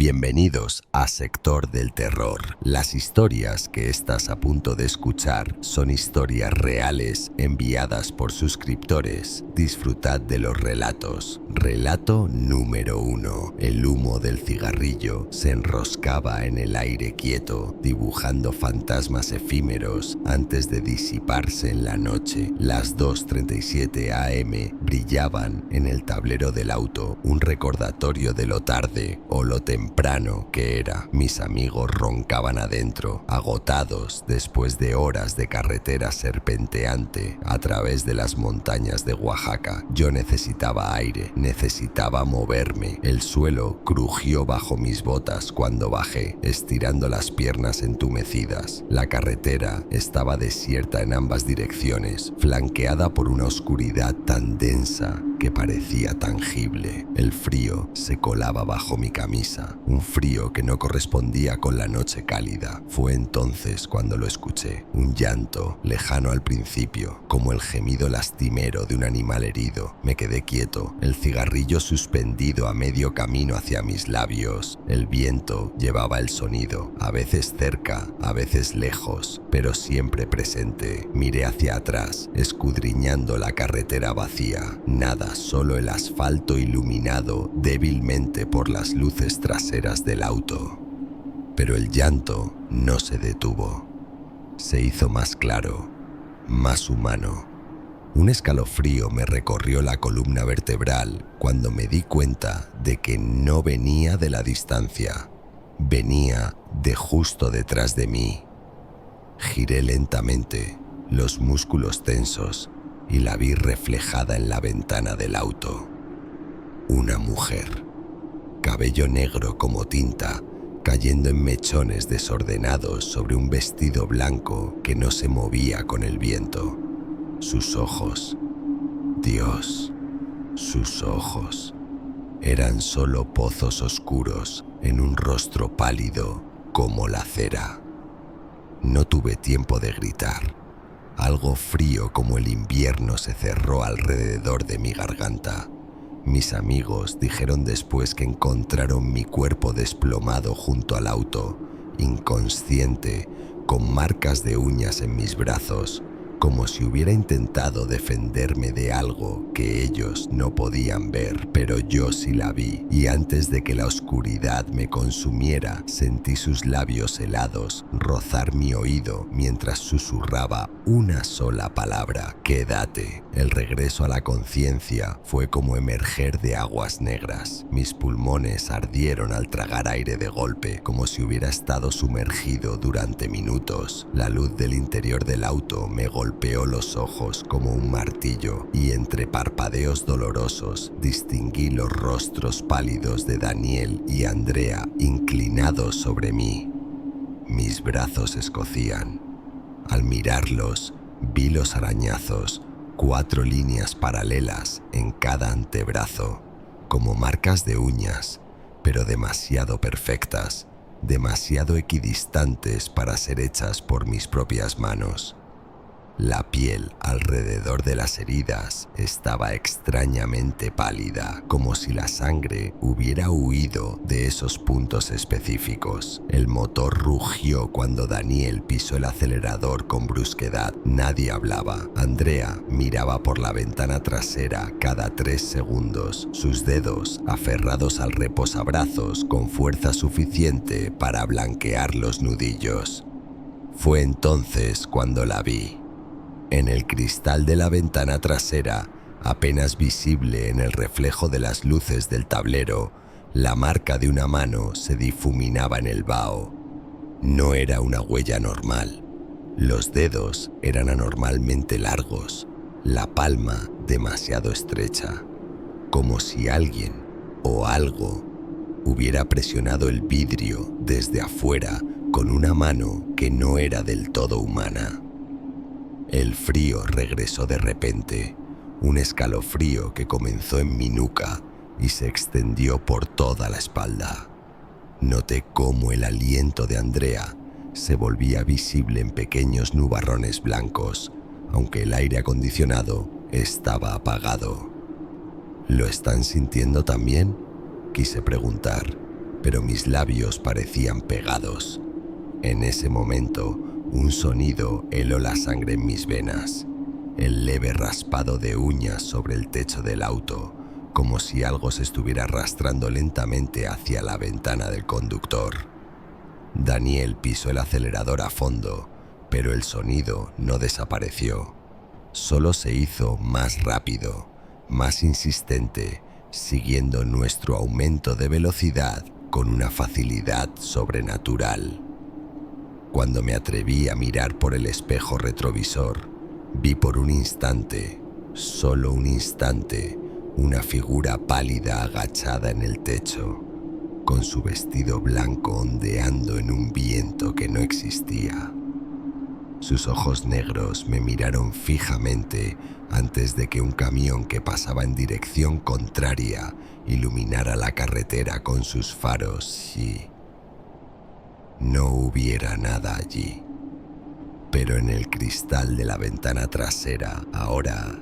Bienvenidos a Sector del Terror. Las historias que estás a punto de escuchar son historias reales enviadas por suscriptores. Disfrutad de los relatos. Relato número 1. El humo del cigarrillo se enroscaba en el aire quieto, dibujando fantasmas efímeros antes de disiparse en la noche. Las 2:37 am brillaban en el tablero del auto, un recordatorio de lo tarde o lo temprano que era. Mis amigos roncaban adentro, agotados después de horas de carretera serpenteante a través de las montañas de Oaxaca. Yo necesitaba aire, necesitaba moverme. El suelo crujió bajo mis botas cuando bajé, estirando las piernas entumecidas. La carretera estaba desierta en ambas direcciones, flanqueada por una oscuridad tan densa que parecía tangible. El frío se colaba bajo mi camisa, un frío que no correspondía con la noche cálida. Fue entonces cuando lo escuché, un llanto lejano al principio, como el gemido lastimero de un animal herido. Me quedé quieto, el cigarrillo suspendido a medio camino hacia mis labios. El viento llevaba el sonido, a veces cerca, a veces lejos, pero siempre presente. Miré hacia atrás, escudriñando la carretera vacía. Nada, solo el asfalto iluminado débilmente por las luces traseras del auto. Pero el llanto no se detuvo. Se hizo más claro, más humano. Un escalofrío me recorrió la columna vertebral cuando me di cuenta de que no venía de la distancia, venía de justo detrás de mí. Giré lentamente, los músculos tensos, y la vi reflejada en la ventana del auto. Una mujer, cabello negro como tinta, cayendo en mechones desordenados sobre un vestido blanco que no se movía con el viento. Sus ojos, Dios, sus ojos, eran solo pozos oscuros en un rostro pálido como la cera. No tuve tiempo de gritar. Algo frío como el invierno se cerró alrededor de mi garganta. Mis amigos dijeron después que encontraron mi cuerpo desplomado junto al auto, inconsciente, con marcas de uñas en mis brazos, como si hubiera intentado defenderme de algo que ellos no podían ver, pero yo sí la vi, y antes de que la oscuridad me consumiera, sentí sus labios helados rozar mi oído mientras susurraba una sola palabra: quédate. El regreso a la conciencia fue como emerger de aguas negras. Mis pulmones ardieron al tragar aire de golpe, como si hubiera estado sumergido durante minutos. La luz del interior del auto me golpeó los ojos como un martillo, y entre parpadeos dolorosos distinguí los rostros pálidos de Daniel y Andrea inclinados sobre mí. Mis brazos escocían. Al mirarlos, vi los arañazos, 4 líneas paralelas en cada antebrazo, como marcas de uñas, pero demasiado perfectas, demasiado equidistantes para ser hechas por mis propias manos. La piel alrededor de las heridas estaba extrañamente pálida, como si la sangre hubiera huido de esos puntos específicos. El motor rugió cuando Daniel pisó el acelerador con brusquedad. Nadie hablaba. Andrea miraba por la ventana trasera cada 3 segundos, sus dedos aferrados al reposabrazos con fuerza suficiente para blanquear los nudillos. Fue entonces cuando la vi. En el cristal de la ventana trasera, apenas visible en el reflejo de las luces del tablero, la marca de una mano se difuminaba en el vaho. No era una huella normal. Los dedos eran anormalmente largos, la palma demasiado estrecha, como si alguien o algo hubiera presionado el vidrio desde afuera con una mano que no era del todo humana. El frío regresó de repente, un escalofrío que comenzó en mi nuca y se extendió por toda la espalda. Noté cómo el aliento de Andrea se volvía visible en pequeños nubarrones blancos, aunque el aire acondicionado estaba apagado. ¿Lo están sintiendo también?, quise preguntar, pero mis labios parecían pegados. En ese momento, un sonido heló la sangre en mis venas. El leve raspado de uñas sobre el techo del auto, como si algo se estuviera arrastrando lentamente hacia la ventana del conductor. Daniel pisó el acelerador a fondo, pero el sonido no desapareció. Solo se hizo más rápido, más insistente, siguiendo nuestro aumento de velocidad con una facilidad sobrenatural. Cuando me atreví a mirar por el espejo retrovisor, vi por un instante, solo un instante, una figura pálida agachada en el techo, con su vestido blanco ondeando en un viento que no existía. Sus ojos negros me miraron fijamente antes de que un camión que pasaba en dirección contraria iluminara la carretera con sus faros y no hubiera nada allí. Pero en el cristal de la ventana trasera ahora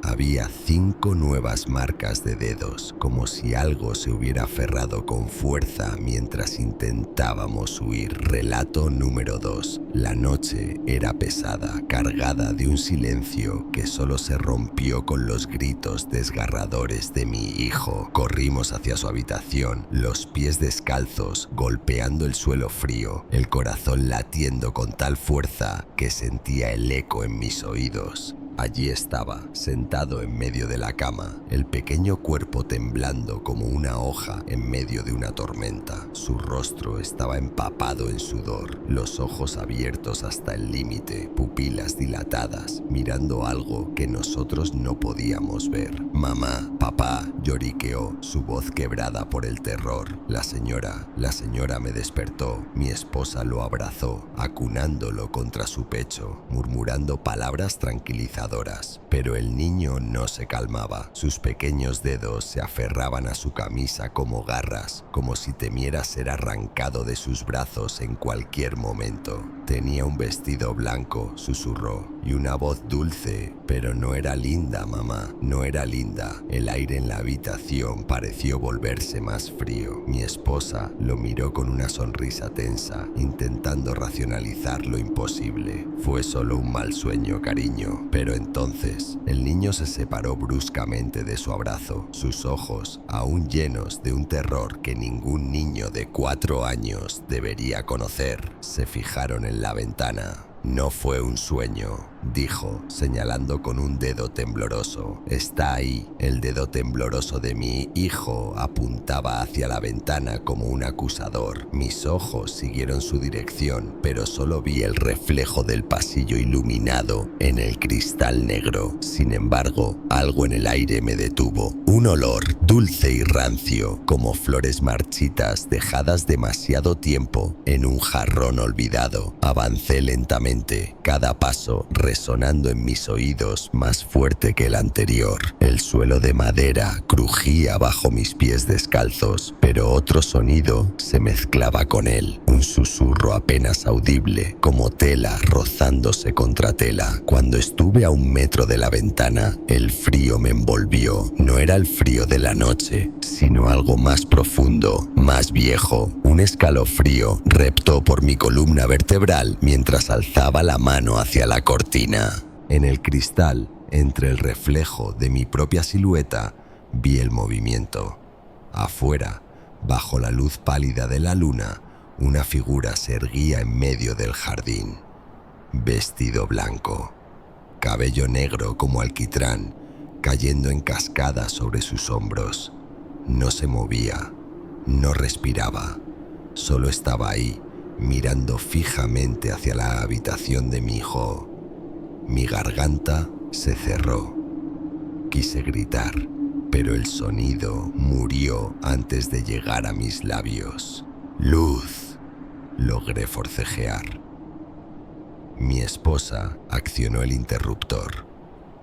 había 5 nuevas marcas de dedos, como si algo se hubiera aferrado con fuerza mientras intentábamos huir. Relato número 2. La noche era pesada, cargada de un silencio que solo se rompió con los gritos desgarradores de mi hijo. Corrimos hacia su habitación, los pies descalzos, golpeando el suelo frío, el corazón latiendo con tal fuerza que sentía el eco en mis oídos. Allí estaba, sentado en medio de la cama, el pequeño cuerpo temblando como una hoja en medio de una tormenta. Su rostro estaba empapado en sudor, los ojos abiertos hasta el límite, pupilas dilatadas, mirando algo que nosotros no podíamos ver. Mamá, papá, lloriqueó, su voz quebrada por el terror. La señora me despertó. Mi esposa lo abrazó, acunándolo contra su pecho, murmurando palabras tranquilizadoras. Pero el niño no se calmaba. Sus pequeños dedos se aferraban a su camisa como garras, como si temiera ser arrancado de sus brazos en cualquier momento. Tenía un vestido blanco, susurró, y una voz dulce, pero no era linda, mamá, no era linda. El aire en la habitación pareció volverse más frío. Mi esposa lo miró con una sonrisa tensa, intentando racionalizar lo imposible. Fue solo un mal sueño, cariño. Pero entonces, el niño se separó bruscamente de su abrazo. Sus ojos, aún llenos de un terror que ningún niño de 4 años debería conocer, se fijaron en la ventana. No fue un sueño, dijo, señalando con un dedo tembloroso. Está ahí. El dedo tembloroso de mi hijo apuntaba hacia la ventana como un acusador. Mis ojos siguieron su dirección, pero solo vi el reflejo del pasillo iluminado en el cristal negro. Sin embargo, algo en el aire me detuvo. Un olor dulce y rancio, como flores marchitas dejadas demasiado tiempo en un jarrón olvidado. Avancé lentamente, cada paso resonando en mis oídos más fuerte que el anterior. El suelo de madera crujía bajo mis pies descalzos, pero otro sonido se mezclaba con él, un susurro apenas audible, como tela rozándose contra tela. Cuando estuve a 1 metro de la ventana, el frío me envolvió. No era el frío de la noche, sino algo más profundo, más viejo. Un escalofrío reptó por mi columna vertebral mientras alzaba la mano hacia la cortina. En el cristal, entre el reflejo de mi propia silueta, vi el movimiento. Afuera, bajo la luz pálida de la luna, una figura se erguía en medio del jardín. Vestido blanco, cabello negro como alquitrán, cayendo en cascada sobre sus hombros. No se movía, no respiraba, solo estaba ahí, mirando fijamente hacia la habitación de mi hijo. Mi garganta se cerró. Quise gritar, pero el sonido murió antes de llegar a mis labios. «Luz», logré forcejear. Mi esposa accionó el interruptor.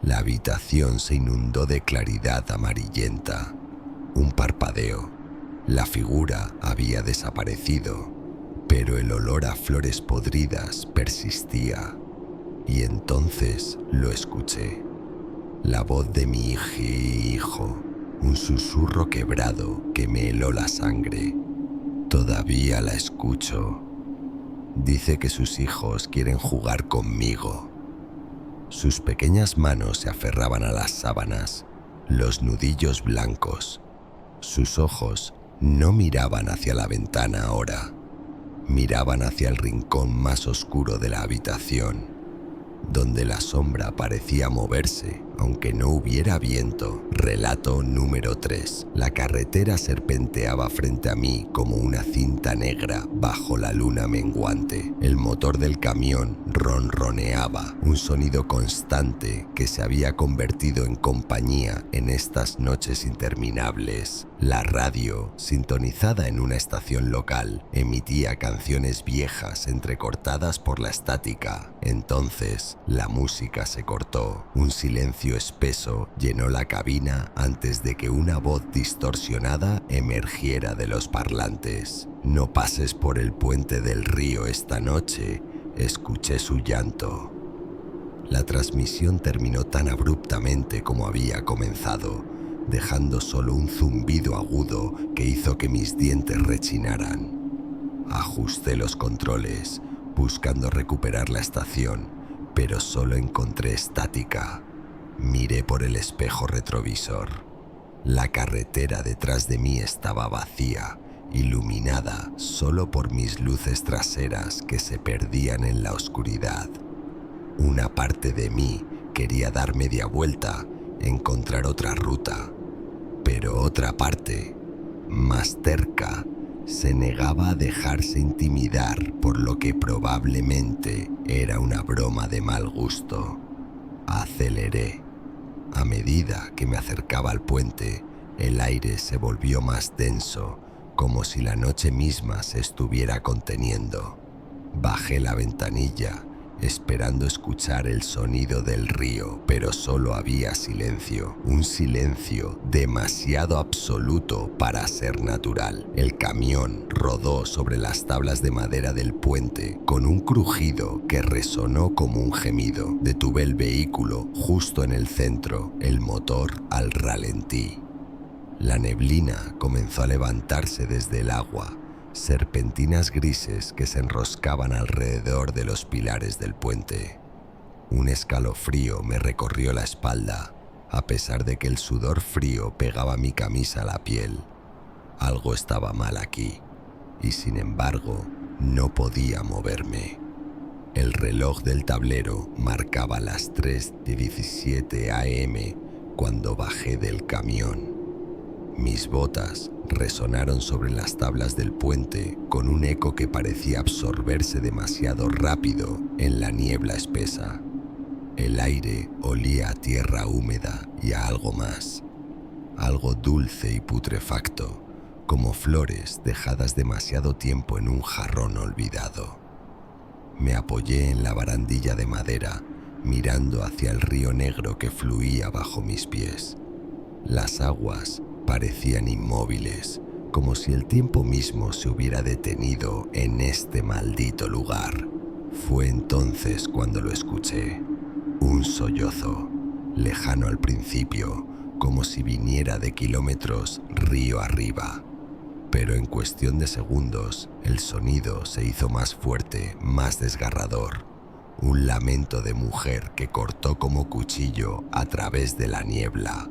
La habitación se inundó de claridad amarillenta. Un parpadeo. La figura había desaparecido, pero el olor a flores podridas persistía. Y entonces lo escuché. La voz de mi hijo, un susurro quebrado que me heló la sangre. Todavía la escucho. Dice que sus hijos quieren jugar conmigo. Sus pequeñas manos se aferraban a las sábanas, los nudillos blancos. Sus ojos no miraban hacia la ventana ahora, miraban hacia el rincón más oscuro de la habitación, donde la sombra parecía moverse, aunque no hubiera viento. Relato número 3. La carretera serpenteaba frente a mí como una cinta negra bajo la luna menguante. El motor del camión ronroneaba, un sonido constante que se había convertido en compañía en estas noches interminables. La radio, sintonizada en una estación local, emitía canciones viejas entrecortadas por la estática. Entonces, la música se cortó. Un silencio espeso llenó la cabina antes de que una voz distorsionada emergiera de los parlantes. No pases por el puente del río esta noche, escuché su llanto. La transmisión terminó tan abruptamente como había comenzado, dejando solo un zumbido agudo que hizo que mis dientes rechinaran. Ajusté los controles, buscando recuperar la estación, pero solo encontré estática. Miré por el espejo retrovisor. La carretera detrás de mí estaba vacía, iluminada solo por mis luces traseras que se perdían en la oscuridad. Una parte de mí quería dar media vuelta, encontrar otra ruta, pero otra parte, más terca, se negaba a dejarse intimidar por lo que probablemente era una broma de mal gusto. Aceleré. A medida que me acercaba al puente, el aire se volvió más denso, como si la noche misma se estuviera conteniendo. Bajé la ventanilla, esperando escuchar el sonido del río, pero solo había silencio, un silencio demasiado absoluto para ser natural. El camión rodó sobre las tablas de madera del puente con un crujido que resonó como un gemido. Detuve el vehículo justo en el centro, el motor al ralentí. La neblina comenzó a levantarse desde el agua, serpentinas grises que se enroscaban alrededor de los pilares del puente. Un escalofrío me recorrió la espalda, a pesar de que el sudor frío pegaba mi camisa a la piel. Algo estaba mal aquí, y sin embargo, no podía moverme. El reloj del tablero marcaba las 3:17 am cuando bajé del camión. Mis botas resonaron sobre las tablas del puente con un eco que parecía absorberse demasiado rápido en la niebla espesa. El aire olía a tierra húmeda y a algo más, algo dulce y putrefacto, como flores dejadas demasiado tiempo en un jarrón olvidado. Me apoyé en la barandilla de madera, mirando hacia el río negro que fluía bajo mis pies. Las aguas parecían inmóviles, como si el tiempo mismo se hubiera detenido en este maldito lugar. Fue entonces cuando lo escuché. Un sollozo, lejano al principio, como si viniera de kilómetros río arriba. Pero en cuestión de segundos, el sonido se hizo más fuerte, más desgarrador. Un lamento de mujer que cortó como cuchillo a través de la niebla.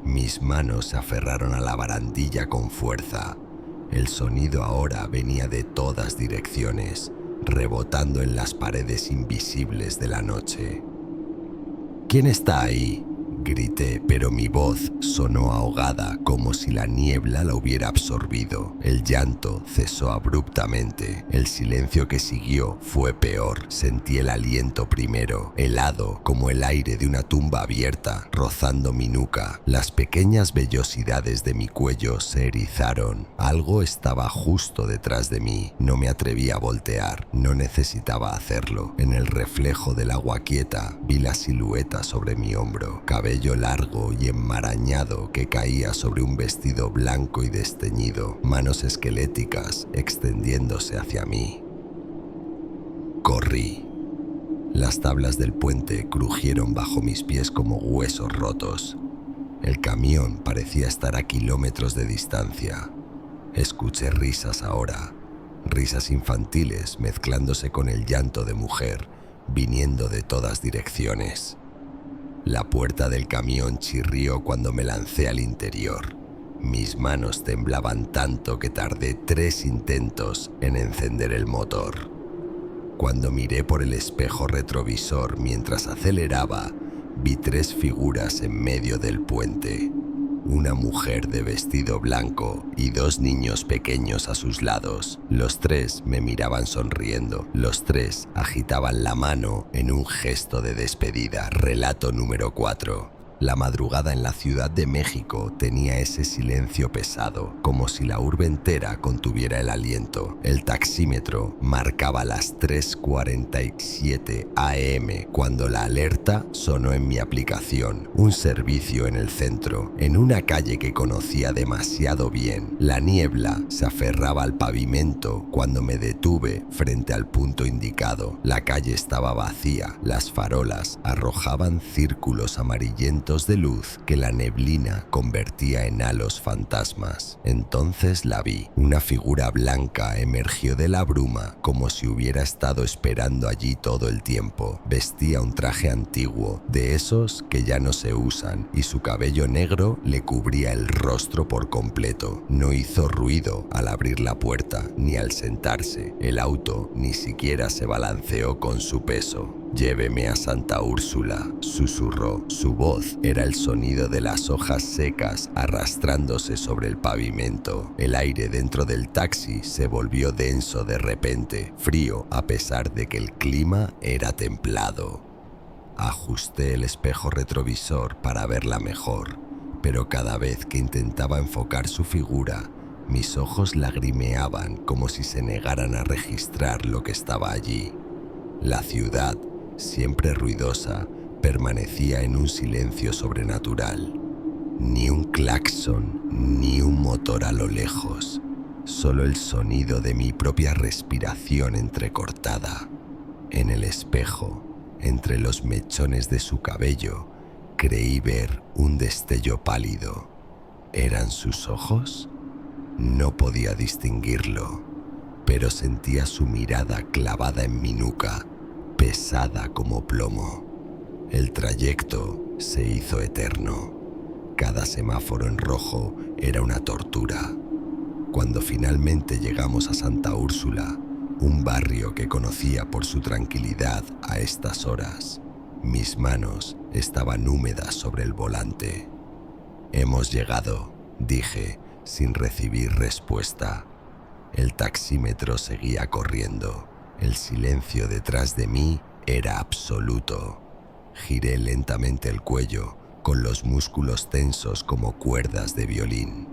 Mis manos se aferraron a la barandilla con fuerza. El sonido ahora venía de todas direcciones, rebotando en las paredes invisibles de la noche. ¿Quién está ahí?, grité, pero mi voz sonó ahogada, como si la niebla la hubiera absorbido. El llanto cesó abruptamente. El silencio que siguió fue peor. Sentí el aliento primero, helado como el aire de una tumba abierta, rozando mi nuca. Las pequeñas vellosidades de mi cuello se erizaron. Algo estaba justo detrás de mí. No me atreví a voltear. No necesitaba hacerlo. En el reflejo del agua quieta vi la silueta sobre mi hombro. Cabello largo y enmarañado que caía sobre un vestido blanco y desteñido, manos esqueléticas extendiéndose hacia mí. Corrí. Las tablas del puente crujieron bajo mis pies como huesos rotos. El camión parecía estar a kilómetros de distancia. Escuché risas ahora, risas infantiles mezclándose con el llanto de mujer, viniendo de todas direcciones. La puerta del camión chirrió cuando me lancé al interior. Mis manos temblaban tanto que tardé 3 intentos en encender el motor. Cuando miré por el espejo retrovisor mientras aceleraba, vi 3 figuras en medio del puente. Una mujer de vestido blanco y 2 niños pequeños a sus lados. Los 3 me miraban sonriendo. Los 3 agitaban la mano en un gesto de despedida. Relato número 4. La madrugada en la Ciudad de México tenía ese silencio pesado, como si la urbe entera contuviera el aliento. El taxímetro marcaba las 3:47 am cuando la alerta sonó en mi aplicación. Un servicio en el centro, en una calle que conocía demasiado bien. La niebla se aferraba al pavimento cuando me detuve frente al punto indicado. La calle estaba vacía, las farolas arrojaban círculos amarillentos de luz que la neblina convertía en halos fantasmas. Entonces la vi. Una figura blanca emergió de la bruma como si hubiera estado esperando allí todo el tiempo. Vestía un traje antiguo, de esos que ya no se usan, y su cabello negro le cubría el rostro por completo. No hizo ruido al abrir la puerta, ni al sentarse. El auto ni siquiera se balanceó con su peso. «Lléveme a Santa Úrsula», susurró. Su voz era el sonido de las hojas secas arrastrándose sobre el pavimento. El aire dentro del taxi se volvió denso de repente, frío a pesar de que el clima era templado. Ajusté el espejo retrovisor para verla mejor, pero cada vez que intentaba enfocar su figura, mis ojos lagrimeaban como si se negaran a registrar lo que estaba allí. La ciudad, siempre ruidosa, permanecía en un silencio sobrenatural. Ni un claxon, ni un motor a lo lejos, solo el sonido de mi propia respiración entrecortada. En el espejo, entre los mechones de su cabello, creí ver un destello pálido. ¿Eran sus ojos? No podía distinguirlo, pero sentía su mirada clavada en mi nuca, pesada como plomo. El trayecto se hizo eterno. Cada semáforo en rojo era una tortura. Cuando finalmente llegamos a Santa Úrsula, un barrio que conocía por su tranquilidad a estas horas, mis manos estaban húmedas sobre el volante. «Hemos llegado», dije, sin recibir respuesta. El taxímetro seguía corriendo. El silencio detrás de mí era absoluto. Giré lentamente el cuello, con los músculos tensos como cuerdas de violín.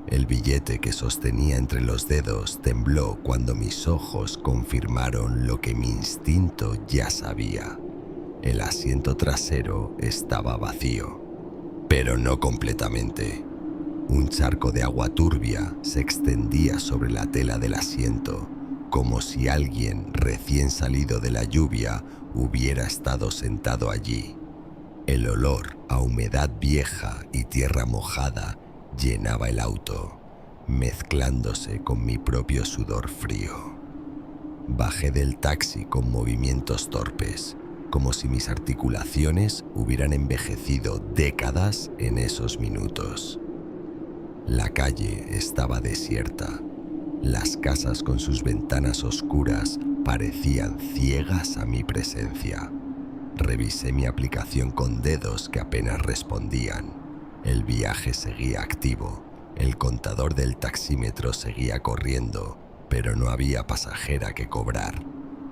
El billete que sostenía entre los dedos tembló cuando mis ojos confirmaron lo que mi instinto ya sabía. El asiento trasero estaba vacío, pero no completamente. Un charco de agua turbia se extendía sobre la tela del asiento, como si alguien recién salido de la lluvia hubiera estado sentado allí. El olor a humedad vieja y tierra mojada llenaba el auto, mezclándose con mi propio sudor frío. Bajé del taxi con movimientos torpes, como si mis articulaciones hubieran envejecido décadas en esos minutos. La calle estaba desierta. Las casas con sus ventanas oscuras parecían ciegas a mi presencia. Revisé mi aplicación con dedos que apenas respondían. El viaje seguía activo. El contador del taxímetro seguía corriendo, pero no había pasajera que cobrar.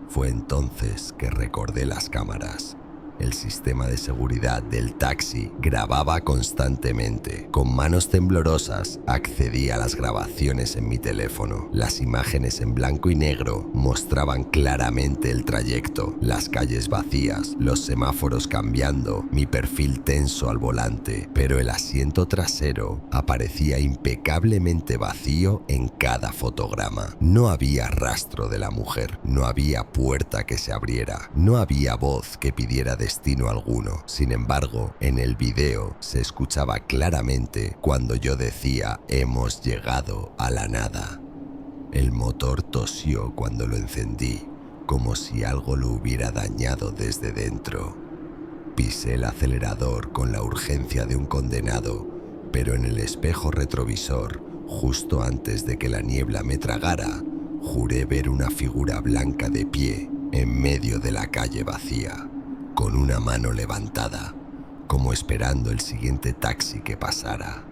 Fue entonces que recordé las cámaras. El sistema de seguridad del taxi grababa constantemente. Con manos temblorosas accedí a las grabaciones en mi teléfono. Las imágenes en blanco y negro mostraban claramente el trayecto, las calles vacías, los semáforos cambiando, mi perfil tenso al volante, pero el asiento trasero aparecía impecablemente vacío en cada fotograma. No había rastro de la mujer, no había puerta que se abriera, no había voz que pidiera despacio destino alguno. Sin embargo, en el video se escuchaba claramente cuando yo decía hemos llegado a la nada. El motor tosió cuando lo encendí, como si algo lo hubiera dañado desde dentro. Pisé el acelerador con la urgencia de un condenado, pero en el espejo retrovisor, justo antes de que la niebla me tragara, juré ver una figura blanca de pie en medio de la calle vacía, con una mano levantada, como esperando el siguiente taxi que pasara.